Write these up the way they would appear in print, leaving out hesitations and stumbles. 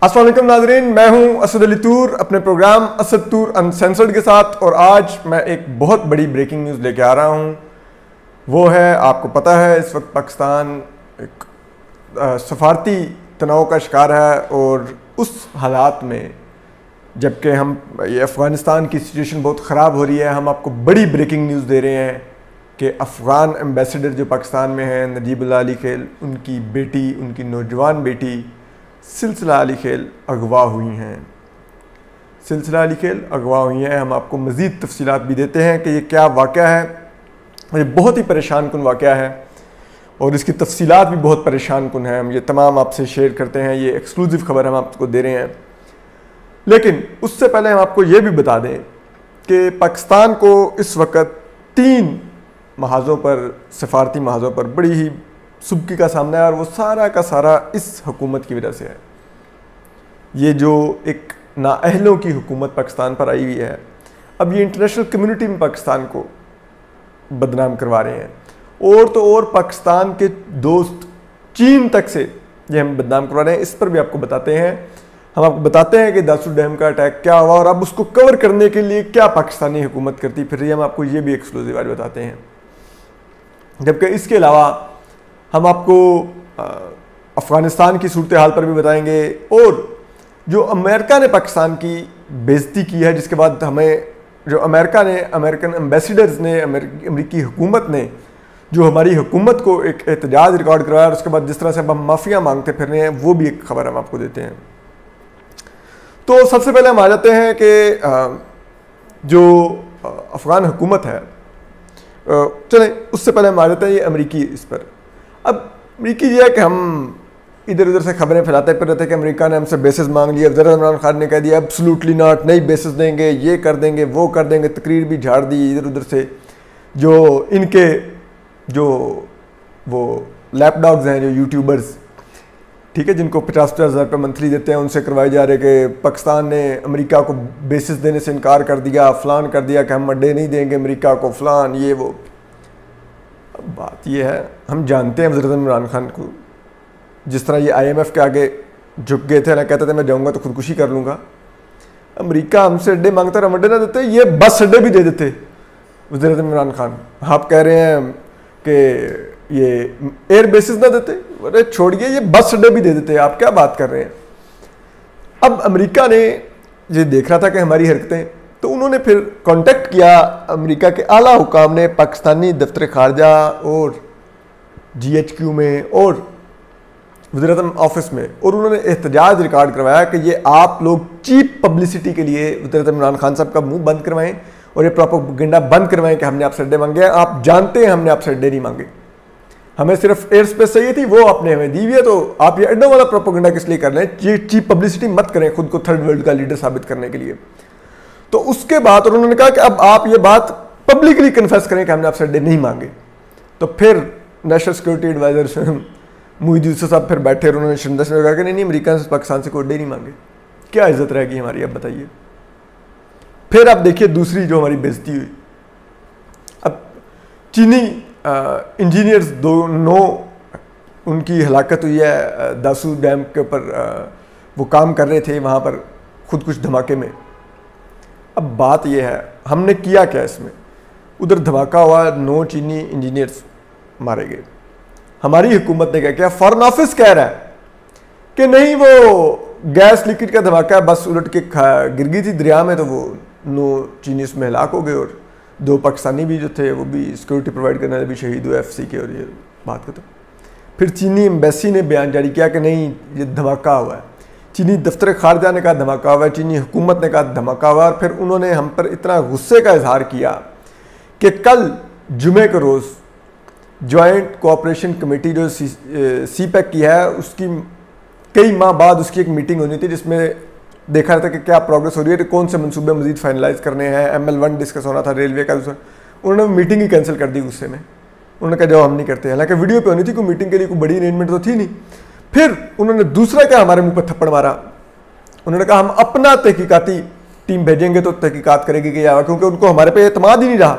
अस्सलाम वालेकुम नाज़रीन, मैं हूं असद अली तूर अपने प्रोग्राम असद तूर अनसेंसर्ड के साथ। और आज मैं एक बहुत बड़ी ब्रेकिंग न्यूज़ लेके आ रहा हूं। वो है, आपको पता है इस वक्त पाकिस्तान एक सफारती तनाव का शिकार है। और उस हालात में जबकि हम ये अफ़गानिस्तान की सिचुएशन बहुत ख़राब हो रही है, हम आपको बड़ी ब्रेकिंग न्यूज़ दे रहे हैं कि अफ़गान एम्बेसडर जो पाकिस्तान में हैं नजीबुल्लाह अली खेल, उनकी बेटी, उनकी नौजवान बेटी सिलसिला अली खेल अगवा हुई हैं। सिलसिला अली खेल अगवा हुई हैं। हम आपको मज़ीद तफसीलात भी देते हैं कि ये क्या वाक़या है। ये बहुत ही परेशान कुन वाक़या है और इसकी तफसीलात भी बहुत परेशान कुन है। हम ये तमाम आपसे शेयर करते हैं, ये एक्सक्लूसिव खबर हम आपको दे रहे हैं। लेकिन उससे पहले हम आपको ये भी बता दें कि पाकिस्तान को इस वक्त 3 महाज़ों पर, सफारती महाज़ों पर बड़ी ही सुबकी का सामना है। और वो सारा का सारा इस हुकूमत की वजह से है। ये जो एक नाअहलों की हुकूमत पाकिस्तान पर आई हुई है, अब ये इंटरनेशनल कम्युनिटी में पाकिस्तान को बदनाम करवा रहे हैं। और तो और पाकिस्तान के दोस्त चीन तक से ये हम बदनाम करवा रहे हैं। इस पर भी आपको बताते हैं। हम आपको बताते हैं कि दासू डैम का अटैक क्या हुआ और अब उसको कवर करने के लिए क्या पाकिस्तानी हुकूमत करती फिर रही है। हम आपको ये भी एक्सक्लूसिव आज बताते हैं। जबकि इसके अलावा हम आपको अफ़गानिस्तान की सूरत हाल पर भी बताएंगे। और जो अमेरिका ने पाकिस्तान की बेइज्जती की है, जिसके बाद हमें जो अमेरिका ने, अमेरिकन एम्बेसडर्स ने, अमेरिकी हुकूमत ने जो हमारी हुकूमत को एक एहतजाज रिकॉर्ड करवाया और उसके बाद जिस तरह से अब हम माफ़िया मांगते फिर रहे हैं, वो भी एक खबर हम आपको देते हैं। तो सबसे पहले हम आ जाते हैं कि जो अफ़गान हुकूमत है, चलें उससे पहले हम आ जाते हैं ये अमेरिकी इस पर। अब अमेरिकी ये है कि हम इधर उधर से खबरें फैलाते फिर रहते हैं कि अमेरिका ने हमसे बेसिस मांग लिया। ज़रा इमरान खान ने कह दिया एब्सोल्युटली नॉट, नहीं बेसिस देंगे, ये कर देंगे, वो कर देंगे। तकरीर भी झाड़ दी इधर उधर से। जो इनके जो वो लैपडॉग्स हैं, जो यूट्यूबर्स, ठीक है, जिनको 50-50 हज़ार रुपये मंथली देते हैं, उनसे करवाए जा रहे कि पाकिस्तान ने अमेरिका को बेसिस देने से इनकार कर दिया, फ़लान कर दिया कि हम अड्डे नहीं देंगे अमेरिका को, फ़लान ये वो। अब बात ये है, हम जानते हैं हज़रत इमरान खान को, जिस तरह ये IMF के आगे झुक गए थे ना, कहते थे मैं जाऊँगा तो खुदकुशी कर लूँगा। अमेरिका हमसे अड्डे मांगता है, हम अड्डे ना देते, ये बस अड्डे भी दे देते हज़रत इमरान खान। आप कह रहे हैं कि ये एयर बेसिस ना देते, अरे छोड़िए, ये बस अड्डे भी दे देते। आप क्या बात कर रहे हैं। अब अमेरिका ने ये देख रहा था कि हमारी हरकतें, तो उन्होंने फिर कांटेक्ट किया अमेरिका के आला हुकाम ने पाकिस्तानी दफ्तर खारजा और GHQ में और वज़ीर-ए-आज़म ऑफिस में, और उन्होंने एहतजाज रिकॉर्ड करवाया कि ये आप लोग चीप पब्लिसिटी के लिए वज़ीर-ए-आज़म इमरान खान साहब का मुंह बंद करवाएं और ये प्रोपेगेंडा बंद करवाएं कि हमने आपसे अड्डे मांगे हैं। आप जानते हैं हमने आपसे अड्डे नहीं मांगे, हमें सिर्फ एयर स्पेस चाहिए थी, वो आपने हमें दी हुई है। तो आप ये अड्डों वाला प्रोपेगेंडा किस लिए कर रहे हैं? ये चीप पब्लिसिटी मत करें खुद को थर्ड वर्ल्ड का लीडर साबित करने के लिए। तो उसके बाद उन्होंने कहा कि अब आप ये बात पब्लिकली कन्फेस करें कि हमने आपसे अड्डे नहीं मांगे। तो फिर national security adviser Moeed Yusuf साहब फिर बैठे और उन्होंने शर्मिंदा से कहा कि नहीं, अमेरिका से पाकिस्तान से कोई अड्डे नहीं मांगे। क्या इज्जत रहेगी हमारी, अब बताइए। फिर आप देखिए दूसरी जो हमारी बेइज्जती हुई। अब चीनी इंजीनियर्स 9 उनकी हलाकत हुई है दासू डैम के ऊपर। वो काम कर रहे थे वहाँ पर खुदकुश धमाके में। अब बात यह है, हमने किया क्या इसमें? उधर धमाका हुआ, 9 चीनी इंजीनियर्स मारे गए। हमारी हुकूमत ने क्या किया? फॉरेन ऑफिस कह रहा है कि नहीं, वो गैस लीकेज का धमाका है, बस उलट के गिर गई थी दरिया में, तो वो 9 चीनी उसमें हलाक हो गए और 2 पाकिस्तानी भी जो थे वो भी सिक्योरिटी प्रोवाइड करने वाले भी शहीद हुए FC के। और ये बात खत्म। फिर चीनी एम्बेसी ने बयान जारी किया कि नहीं, ये धमाका हुआ है। चीनी दफ्तर खारजा ने कहा धमाका हुआ है, चीनी हुकूमत ने कहा धमाका हुआ। और फिर उन्होंने हम पर इतना गुस्से का इजहार किया कि कल जुमे के रोज़ जॉइंट कोऑपरेशन कमेटी जो CPEC की है, उसकी कई माह बाद उसकी एक मीटिंग होनी थी जिसमें देखा था कि क्या प्रोग्रेस हो रही है, तो कौन से मंसूबे मजीद फाइनलाइज करने हैं। ML1 डिस्कस होना था रेलवे का, उन्होंने मीटिंग ही कैंसिल कर दी गुस्से में। उन्होंने कहा जाओ हम नहीं करते, हालांकि वीडियो पे होनी थी, कोई मीटिंग के लिए कोई बड़ी अरेंजमेंट तो थी नहीं। फिर उन्होंने दूसरा क्या हमारे मुंह पर थप्पड़ मारा। उन्होंने कहा हम अपना तहकीकाती टीम भेजेंगे तो तहकीकात करेगी कि क्या, क्योंकि उनको हमारे पे एतमाद ही नहीं रहा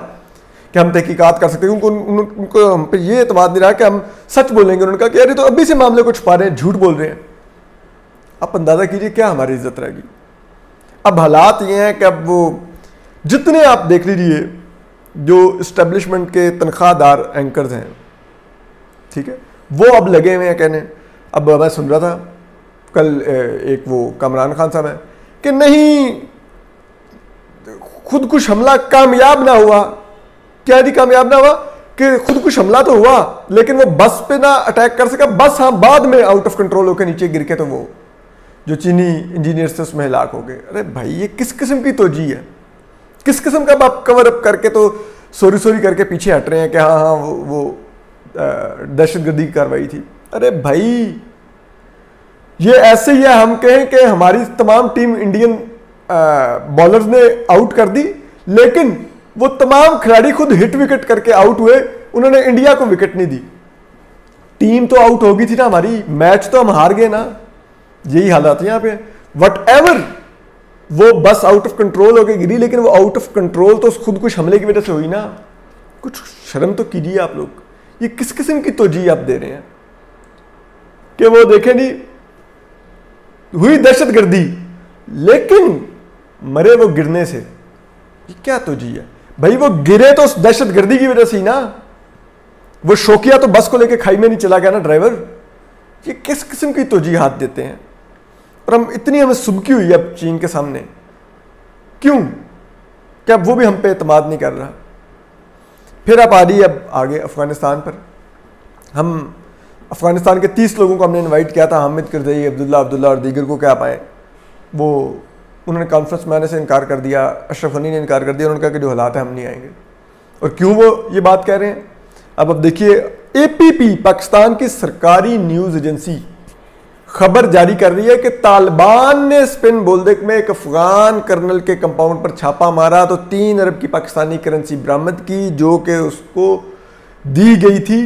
कि हम तहकीकात कर सकते हैं। उनको हम पे ये एतमाद नहीं रहा कि हम सच बोलेंगे। उन्होंने कहा कि यार ये तो अभी से मामले को छुपा रहे हैं, झूठ बोल रहे हैं। आप अंदाज़ा कीजिए क्या हमारी इज्जत रहेगी। अब हालात ये हैं कि अब वो जितने आप देख लीजिए जो इस्टेब्लिशमेंट के तनख्वाहदार एंकर्स हैं, ठीक है, वो अब लगे हुए हैं कहने। अब मैं सुन रहा था कल एक वो कामरान खान साहब है कि नहीं, खुदकुश हमला कामयाब ना हुआ। क्या जी कामयाब ना हुआ? कि खुदकुश हमला तो हुआ लेकिन वो बस पे ना अटैक कर सका, बस हाँ बाद में आउट ऑफ कंट्रोल होकर नीचे गिर के तो वो जो चीनी इंजीनियर्स थे उसमें हिलाक हो गए। अरे भाई ये किस किस्म की तोजी है? किस किस्म का आप कवर अप करके तो सोरी करके पीछे हट रहे हैं कि हाँ हाँ वो दहशतगर्दी की कार्रवाई थी। अरे भाई ये ऐसे ही है हम कहें कि हमारी तमाम टीम इंडियन बॉलर्स ने आउट कर दी, लेकिन वो तमाम खिलाड़ी खुद हिट विकेट करके आउट हुए, उन्होंने इंडिया को विकेट नहीं दी। टीम तो आउट हो गई थी ना हमारी, मैच तो हम हार गए ना। यही हालात है यहाँ पे। वट एवर वो बस आउट ऑफ कंट्रोल होकर गिरी, लेकिन वो आउट ऑफ कंट्रोल तो खुद कुछ हमले की वजह से हुई ना। कुछ शर्म तो कीजिए आप लोग। ये किस किस्म की तोजी आप दे रहे हैं कि वो देखे नहीं हुई दहशतगर्दी लेकिन मरे वो गिरने से। ये क्या तोजी है भाई? वो गिरे तो उस दहशतगर्दी की वजह से ही ना। वो शौकिया तो बस को लेके खाई में नहीं चला गया ना ड्राइवर। ये किस किस्म की तोजी हाथ देते हैं? और हम इतनी हमें सुबकी हुई है अब चीन के सामने। क्यों? क्या वो भी हम पे एतमाद नहीं कर रहा? फिर आप आ रही अब आगे अफगानिस्तान पर। हम अफगानिस्तान के 30 लोगों को हमने इनवाइट किया था, हामिद करजई, अब्दुल्ला और दीगर को, क्या आप आए? वो उन्होंने कॉन्फ्रेंस में आने से इनकार कर दिया। अशरफ गनी ने इनकार कर दिया। उन्होंने कहा कि जो हालात है हम नहीं आएंगे। और क्यों वो ये बात कह रहे हैं? अब देखिए, APP पाकिस्तान की सरकारी न्यूज़ एजेंसी खबर जारी कर रही है कि तालिबान ने स्पिन बोल्देक में एक अफगान कर्नल के कंपाउंड पर छापा मारा तो 3 अरब की पाकिस्तानी करेंसी बरामद की, जो कि उसको दी गई थी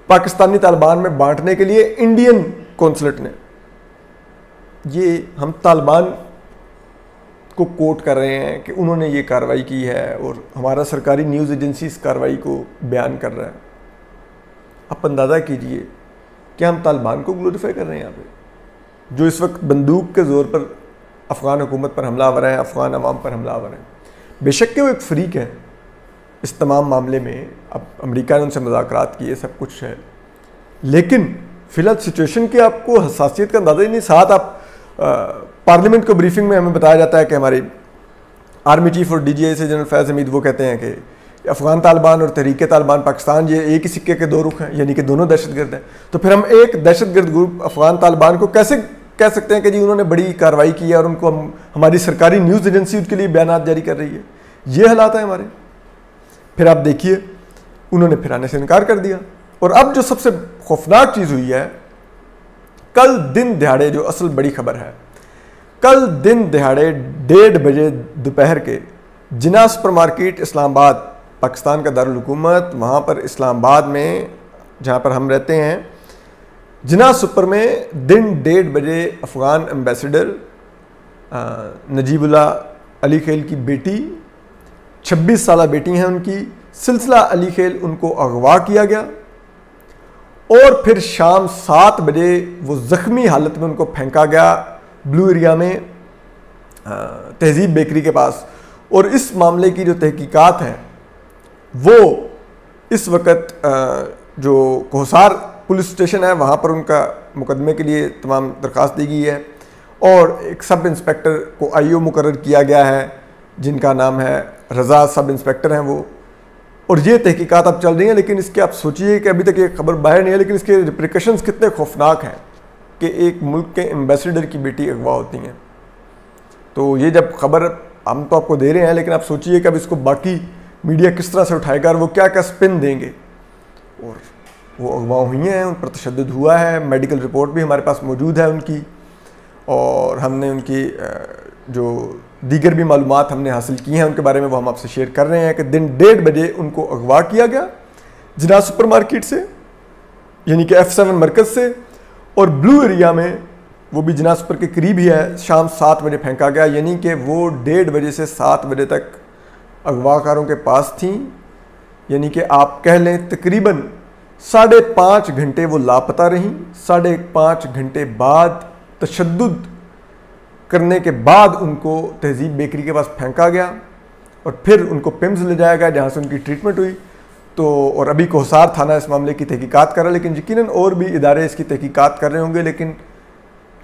पाकिस्तानी तालिबान में बांटने के लिए इंडियन कौंसलेट ने। ये हम तालिबान को कोट कर रहे हैं कि उन्होंने ये कार्रवाई की है और हमारा सरकारी न्यूज़ एजेंसी इस कार्रवाई को बयान कर रहा है। आप अंदाज़ा कीजिए कि हम तालिबान को ग्लोरीफाई कर रहे हैं यहाँ पे, जो इस वक्त बंदूक के ज़ोर पर अफ़गान हुकूमत पर हमलावर हैं, अफ़गान अवाम पर हमलावर हैं। बेशक के वो एक फ्रीक है इस तमाम मामले में। अब अमेरिका ने उनसे मुज़ाकरात किए, सब कुछ है, लेकिन फ़िलहाल सिचुएशन की आपको हसासियत का अंदाज़ा ही नहीं। साथ आप पार्लियामेंट को ब्रीफिंग में हमें बताया जाता है कि हमारे आर्मी चीफ और DGI से जनरल फैज़ हमीद वो कहते हैं कि अफ़गान तालिबान और तहरीक तालिबान पाकिस्तान ये एक ही सिक्के के 2 रुख हैं, यानी कि दोनों दहशतगर्द हैं। तो फिर हम एक दहशतगर्द ग्रुप अफ़गान तालिबान को कैसे कह सकते हैं कि जी उन्होंने बड़ी कार्रवाई की है और उनको हमारी सरकारी न्यूज़ एजेंसी उसके लिए बयान जारी कर रही है? ये हालात है हमारे। फिर आप देखिए, उन्होंने फिर आने से इनकार कर दिया। और अब जो सबसे खौफनाक चीज़ हुई है, कल दिन दिहाड़े, जो असल बड़ी खबर है, कल दिन दिहाड़े 1:30 बजे दोपहर के जिन्ना सुपर मार्केट इस्लामाबाद, पाकिस्तान का दारुल हुकूमत, वहाँ पर इस्लामाबाद में जहाँ पर हम रहते हैं, जिन्ना सुपर में दिन 1:30 बजे अफ़गान एम्बेसडर नजीबुल्ला अली खेल की बेटी, 26 साल बेटी हैं उनकी, सिलसिला अली खेल, उनको अगवा किया गया। और फिर शाम 7 बजे वो ज़ख्मी हालत में उनको फेंका गया ब्लू एरिया में तहजीब बेकरी के पास। और इस मामले की जो तहकीकात है वो इस वक्त जो कोहसार पुलिस स्टेशन है वहाँ पर उनका मुकदमे के लिए तमाम दरख्वास्त दी गई है और एक सब इंस्पेक्टर को IO मुकर्रर किया गया है जिनका नाम है रज़ा, सब इंस्पेक्टर हैं वो। और ये तहकीकात अब चल रही हैं, लेकिन इसके आप सोचिए कि अभी तक ये खबर बाहर नहीं है, लेकिन इसके रिप्रिकॉशंस कितने खौफनाक हैं कि एक मुल्क के एम्बेसडर की बेटी अगवा होती हैं। तो ये जब खबर हम तो आपको दे रहे हैं, लेकिन आप सोचिए कि अब इसको बाकी मीडिया किस तरह से उठाएगा और वो क्या क्या स्पिन देंगे। और वो अगवा हुई हैं, उन पर तशद्दुद हुआ है, मेडिकल रिपोर्ट भी हमारे पास मौजूद है उनकी, और हमने उनकी जो दीगर भी मालूमात हमने हासिल की हैं उनके बारे में वो हम आपसे शेयर कर रहे हैं कि दिन 1:30 बजे उनको अगवा किया गया जिन्ना सुपर मार्केट से, यानी कि F7 मरकज़ से, और ब्लू एरिया में वो भी जिन्ना सुपर के करीब ही है, शाम 7 बजे फेंका गया। यानी कि वो 1:30 बजे से 7 बजे तक अगवाकारों के पास थी। यानी कि आप कह लें तकरीबन 5.5 घंटे वो लापता रहीं। 5.5 घंटे बाद तशद्दुद करने के बाद उनको तहजीब बेकरी के पास फेंका गया और फिर उनको पिम्स ले जाया गया जहाँ से उनकी ट्रीटमेंट हुई। तो और अभी कोहसार थाना इस मामले की तहकीकात कर रहा है, लेकिन यकीनन और भी इदारे इसकी तहकीकात कर रहे होंगे, लेकिन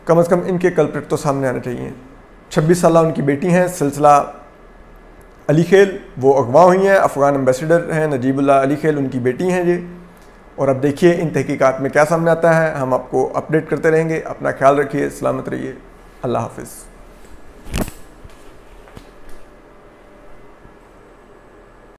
कम से कम इनके कल्प्रिट तो सामने आने चाहिए। 26 साल उनकी बेटी हैं सिलसिला अली खेल, वो अगवा हुई हैं, अफ़गान एम्बेसडर हैं नजीबुल्लाह अली खेल, उनकी बेटी हैं ये। और अब देखिए इन तहकीकात में क्या सामने आता है, हम आपको अपडेट करते रहेंगे। अपना ख्याल रखिए, सलामत रहिए, अल्लाह हाफिज़।